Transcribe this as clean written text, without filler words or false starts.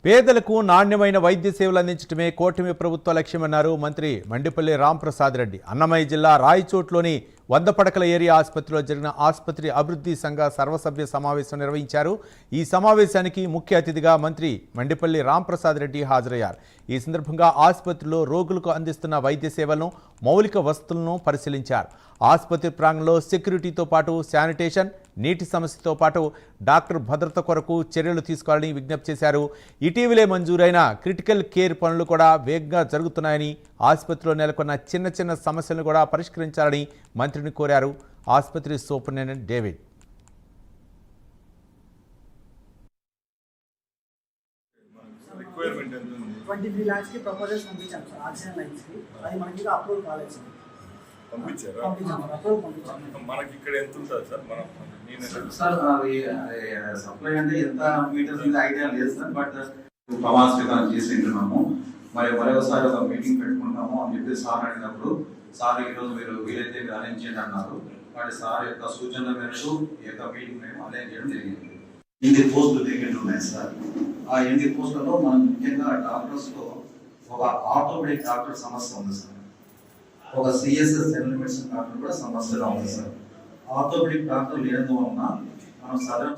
పేదలకు నాణ్యమైన వైద్య సేవలు అందించడమే కూటమి ప్రభుత్వ లక్ష్యమన్నారు మంత్రి మండిపల్లి రాంప్రసాద్ రెడ్డి. అన్నమయ్య జిల్లా రాయచోట్లోని 100 పడకల ఏరియా ఆసుపత్రిలో జరిగిన ఆసుపత్రి అభివృద్ధి సంఘ సర్వసభ్య సమావేశం నిర్వహించారు. ఈ సమావేశానికి ముఖ్య అతిథిగా మంత్రి మండిపల్లి రాంప్రసాద్ రెడ్డి హాజరయ్యారు. ఈ సందర్భంగా ఆసుపత్రిలో రోగులకు అందిస్తున్న వైద్య సేవలను, మౌలిక వసతులను పరిశీలించారు. ఆసుపత్రి ప్రాంగణంలో సెక్యూరిటీతో పాటు శానిటేషన్, నీటి సమస్యతో పాటు డాక్టర్ భద్రత కొరకు చర్యలు తీసుకోవాలని విజ్ఞప్తి చేశారు. ఇటీవలే మంజూరైన క్రిటికల్ కేర్ పనులు కూడా వేగంగా జరుగుతున్నాయని, ఆసుపత్రిలో నెలకొన్న చిన్న చిన్న సమస్యలను కూడా పరిష్కరించాలని మంత్రిని కోరారు. ఆసుపత్రి సూపరింటెండెంట్ డేవిడ్ సప్లై అంటే ఎంత మీటర్స్ ఐడియా లేదు సార్. బట్ ప్రమాణ చేసింటున్నాము. మరొకసారి ఒక మీటింగ్ పెట్టుకుంటాము అని చెప్పి సార్ అడిగినప్పుడు, సార్ ఈరోజు మీరు వీలైతే మీరు అరేంజ్ చేయండి అన్నారు. వాటి సార్ యొక్క సూచనల మేరకు ఈ యొక్క మీటింగ్ మేము అరేంజ్ చేయడం జరిగింది. 8 పోస్టులు వేకెంట్ ఉన్నాయి సార్. ఆ 8 పోస్టులలో మనం ముఖ్యంగా డాక్టర్స్ లో ఒక ఆర్థోపెడిక్ డాక్టర్ సమస్య ఉంది సార్. ఒక సిఎస్ఎస్ జనరల్ మెడిసిన్ డాక్టర్ కూడా సమస్యగా ఉంది సార్. ఆర్థోపెడిక్ డాక్టర్ లేనందువలన మనం సదరం